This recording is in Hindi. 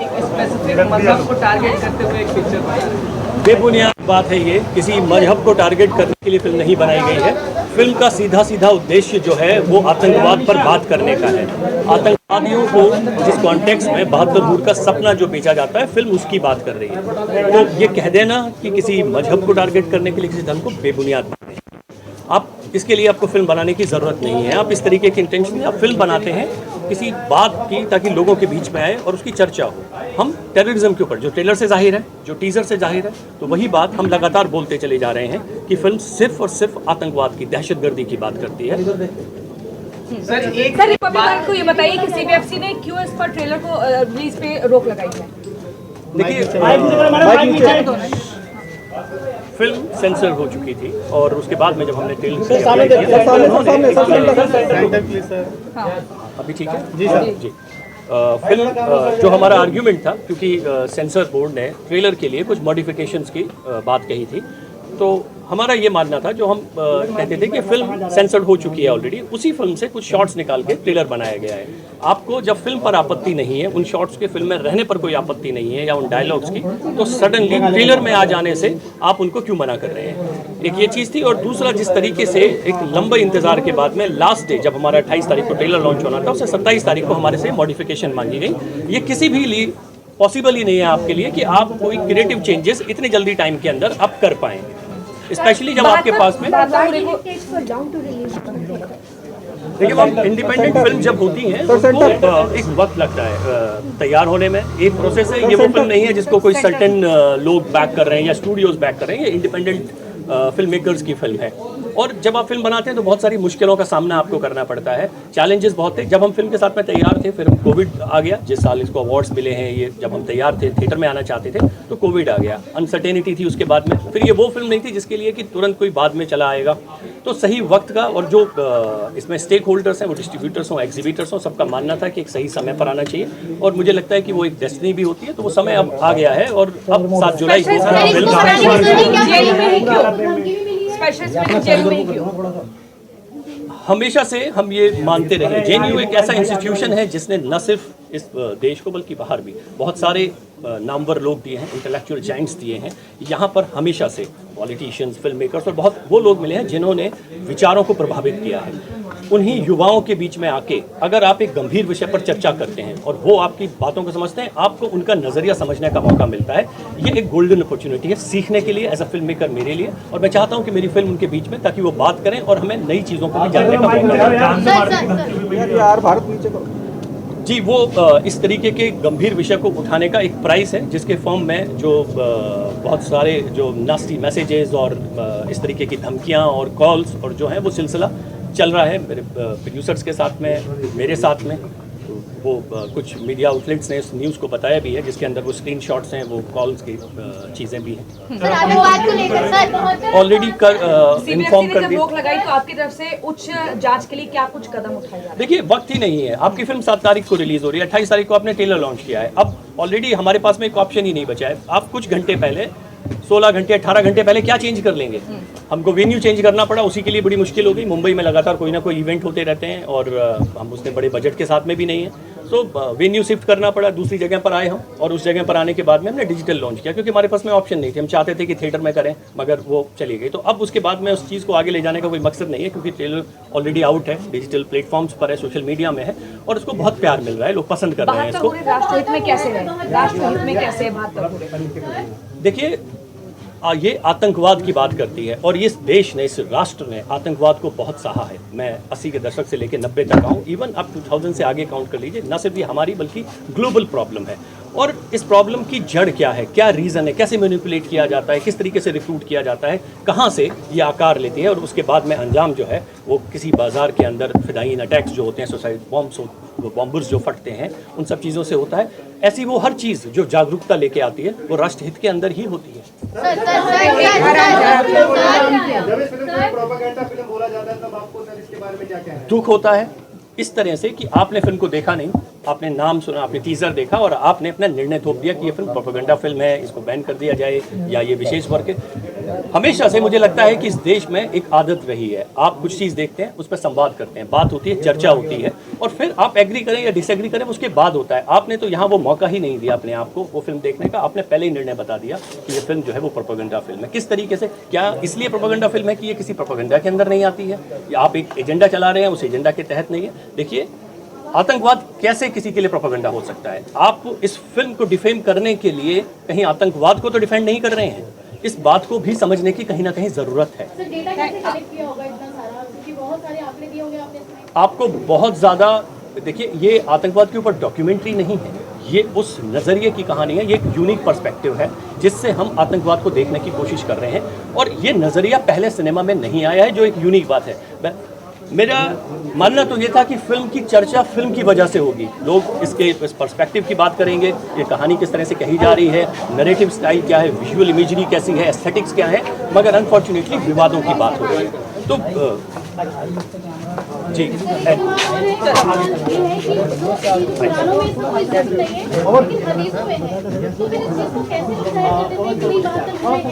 स्पेसिफिक मजहब को टारगेट करते हुए एक पिक्चर बनाया है। बेबुनियाद बात है ये, किसी मजहब को टारगेट करने के लिए फिल्म नहीं बनाई गई है। फिल्म का सीधा सीधा उद्देश्य जो है वो आतंकवाद पर बात करने का है। आतंकवादियों को जिस कॉन्टेक्स्ट में 72 दूर का सपना जो बेचा जाता है, फिल्म उसकी बात कर रही है। तो ये कह देना कि किसी मजहब को टारगेट करने के लिए किसी धर्म को, बेबुनियाद बात है। आप इसके लिए आपको फिल्म बनाने की ज़रूरत नहीं है। आप इस तरीके की इंटेंशन, आप फिल्म बनाते हैं किसी बात की ताकि लोगों के बीच में आए और उसकी चर्चा हो। हम टेररिज्म के ऊपर, जो ट्रेलर से जाहिर है, जो टीजर से जाहिर है, तो वही बात हम लगातार बोलते चले जा रहे हैं कि फिल्म सिर्फ और सिर्फ आतंकवाद की, दहशतगर्दी की बात करती है। सर रिपब्लिक को ये बताइए कि सीबीएफसी ने क्यों इस पर ट्रेलर को रिलीज पे रोक लगाई है? देखिए, फिल्म सेंसर हो चुकी थी और उसके बाद में जब हमने अभी ठीक है जी सर जी। फिल्म जो हमारा आर्ग्यूमेंट था, क्योंकि सेंसर बोर्ड ने ट्रेलर के लिए कुछ मॉडिफिकेशंस की बात कही थी, तो हमारा ये मानना था, जो हम कहते थे कि फिल्म सेंसर्ड हो चुकी है ऑलरेडी, उसी फिल्म से कुछ शॉट्स निकाल के ट्रेलर बनाया गया है। आपको जब फिल्म पर आपत्ति नहीं है, उन शॉट्स के फिल्म में रहने पर कोई आपत्ति नहीं है या उन डायलॉग्स की, तो सडनली ट्रेलर में आ जाने से आप उनको क्यों मना कर रहे हैं? एक ये चीज़ थी। और दूसरा, जिस तरीके से एक लंबे इंतजार के बाद में लास्ट डे जब हमारा 28 तारीख को ट्रेलर लॉन्च होना था, उससे 27 तारीख को हमारे से मॉडिफिकेशन मांगी गई। ये किसी भी लिए पॉसिबल ही नहीं है आपके लिए कि आप कोई क्रिएटिव चेंजेस इतने जल्दी टाइम के अंदर आप कर पाएँ, स्पेशली जब आपके पास में। देखिए, वो इंडिपेंडेंट फिल्म जब होती हैं तो एक वक्त लगता है तैयार होने में, एक प्रोसेस है। ये वो फिल्म नहीं है जिसको कोई सर्टेन लोग बैक कर रहे हैं या स्टूडियोज बैक कर रहे हैं। ये इंडिपेंडेंट फिल्म मेकर्स की फिल्म है और जब आप फिल्म बनाते हैं तो बहुत सारी मुश्किलों का सामना आपको करना पड़ता है। चैलेंजेस बहुत थे। जब हम फिल्म के साथ में तैयार थे, फिर कोविड आ गया। जिस साल इसको अवार्ड्स मिले हैं, ये जब हम तैयार थे, थिएटर में आना चाहते थे, तो कोविड आ गया, अनसर्टेनिटी थी उसके बाद में। फिर ये वो फिल्म नहीं थी जिसके लिए कि तुरंत कोई बाद में चला आएगा। तो सही वक्त का, और जो इसमें स्टेक होल्डर्स हैं, वो डिस्ट्रीब्यूटर्स हों, एग्जीबिटर्स हों, सबका मानना था कि एक सही समय पर आना चाहिए। और मुझे लगता है कि वो एक डेस्टिनी भी होती है, तो वो समय अब आ गया है। और अब 7 जुलाई को हमेशा से हम ये मानते रहे, जेएनयू एक ऐसा इंस्टीट्यूशन है जिसने न सिर्फ इस देश को बल्कि बाहर भी बहुत सारे नामवर लोग दिए हैं, इंटेलेक्चुअल जाइंट्स दिए हैं। यहाँ पर हमेशा से पॉलिटिशियंस, फिल्म मेकर्स और बहुत वो लोग मिले हैं जिन्होंने विचारों को प्रभावित किया है। उन्हीं युवाओं के बीच में आके अगर आप एक गंभीर विषय पर चर्चा करते हैं और वो आपकी बातों को समझते हैं, आपको उनका नज़रिया समझने का मौका मिलता है। ये एक गोल्डन अपॉर्चुनिटी है सीखने के लिए, एज अ फिल्म मेकर मेरे लिए। और मैं चाहता हूँ कि मेरी फिल्म उनके बीच में, ताकि वो बात करें और हमें नई चीज़ों को भी जानने का मौका मिले। जी, वो इस तरीके के गंभीर विषय को उठाने का एक प्राइस है, जिसके फॉर्म में जो बहुत सारे जो नास्टी मैसेजेस और इस तरीके की धमकियां और कॉल्स और जो है वो सिलसिला चल रहा है मेरे प्रोड्यूसर्स के साथ में, मेरे साथ में। तो वो कुछ मीडिया आउटलेट्स ने इस न्यूज़ को बताया भी है, जिसके अंदर वो स्क्रीनशॉट्स हैं, वो कॉल्स की चीज़ें भी हैं। ऑलरेडी इन्फॉर्म कर दिया। रोक लगाई, तो आपकी तरफ से उच्च जांच के लिए क्या कुछ कदम उठाए? देखिए, वक्त ही नहीं है। आपकी फिल्म 7 तारीख को रिलीज हो रही है, 28 तारीख को आपने ट्रेलर लॉन्च किया है। अब ऑलरेडी हमारे पास में एक ऑप्शन ही नहीं बचा है। आप कुछ घंटे पहले, 16 घंटे 18 घंटे पहले क्या चेंज कर लेंगे? हमको वेन्यू चेंज करना पड़ा, उसी के लिए बड़ी मुश्किल हो गई। मुंबई में लगातार कोई ना कोई इवेंट होते रहते हैं और हम उसने बड़े बजट के साथ में भी नहीं है, तो वेन्यू शिफ्ट करना पड़ा, दूसरी जगह पर आए हम। और उस जगह पर आने के बाद में हमने डिजिटल लॉन्च किया, क्योंकि हमारे पास में ऑप्शन नहीं थे। हम चाहते थे कि थिएटर में करें, मगर वो चली गई। तो अब उसके बाद में उस चीज़ को आगे ले जाने का कोई मकसद नहीं है, क्योंकि ट्रेलर ऑलरेडी आउट है, डिजिटल प्लेटफॉर्म्स पर है, सोशल मीडिया में है और उसको बहुत प्यार मिल रहा है, लोग पसंद कर रहे हैं इसको। राष्ट्रहित में कैसे है? राष्ट्रहित में कैसे है? देखिए, ये आतंकवाद की बात करती है और इस देश ने, इस राष्ट्र ने आतंकवाद को बहुत सहा है। मैं 80 के दशक से लेकर 90 तक आऊँ, इवन अब 2000 से आगे काउंट कर लीजिए। न सिर्फ ये हमारी बल्कि ग्लोबल प्रॉब्लम है। और इस प्रॉब्लम की जड़ क्या है, क्या रीज़न है, कैसे मैनिपुलेट किया जाता है, किस तरीके से रिक्रूट किया जाता है, कहाँ से ये आकार लेती है और उसके बाद में अंजाम जो है वो किसी बाजार के अंदर फिदायीन अटैक्स जो होते हैं, सुसाइड बॉम्बर्स जो फटते हैं, उन सब चीज़ों से होता है। ऐसी वो हर चीज़ जो जागरूकता लेके आती है, वो राष्ट्रहित के अंदर ही होती है। दुख होता है इस तरह से कि आपने फिल्म को देखा नहीं, आपने नाम सुना, आपने टीजर देखा और आपने अपना निर्णय थोप दिया कि ये फिल्म प्रोपेगेंडा फिल्म है, इसको बैन कर दिया जाए या ये विशेष वर्ग है। हमेशा से मुझे लगता है कि इस देश में एक आदत रही है, आप कुछ चीज़ देखते हैं, उस पर संवाद करते हैं, बात होती है, चर्चा होती है, और फिर आप एग्री करें या डिसएग्री करें उसके बाद होता है। आपने तो यहाँ वो मौका ही नहीं दिया अपने आप को वो फिल्म देखने का, आपने पहले ही निर्णय बता दिया कि ये फिल्म जो है वो प्रोपेगेंडा फिल्म है। किस तरीके से, क्या इसलिए प्रोपेगेंडा फिल्म है कि ये किसी प्रोपेगेंडा के अंदर नहीं आती है, या आप एक एजेंडा चला रहे हैं उस एजेंडा के तहत नहीं है? देखिए, आतंकवाद कैसे किसी के लिए प्रोपेगेंडा हो सकता है? आप इस फिल्म को डिफेम करने के लिए कहीं आतंकवाद को तो डिफेंड नहीं कर रहे हैं, इस बात को भी समझने की कहीं ना कहीं जरूरत है। सर, डेटा कैसे कलेक्ट किया होगा इतना सारा, क्योंकि बहुत सारे आंकड़े दिए होंगे आपने इसमें। आपको बहुत ज़्यादा, देखिए, ये आतंकवाद के ऊपर डॉक्यूमेंट्री नहीं है, ये उस नज़रिए की कहानी है, ये एक यूनिक पर्सपेक्टिव है जिससे हम आतंकवाद को देखने की कोशिश कर रहे हैं, और ये नज़रिया पहले सिनेमा में नहीं आया है, जो एक यूनिक बात है। मेरा मानना तो ये था कि फिल्म की चर्चा फिल्म की वजह से होगी, लोग इस पर्सपेक्टिव की बात करेंगे, ये कहानी किस तरह से कही जा रही है, नरेटिव स्टाइल क्या है, विजुअल इमेजरी कैसी है, एस्थेटिक्स क्या है, मगर अनफॉर्चुनेटली विवादों की बात हो रही है। तो जी, कुरानों में इसको इज्जत नहीं है, लेकिन हदीसों में है, तो फिर इस चीज़ को कैसे डिसाइड करते थे?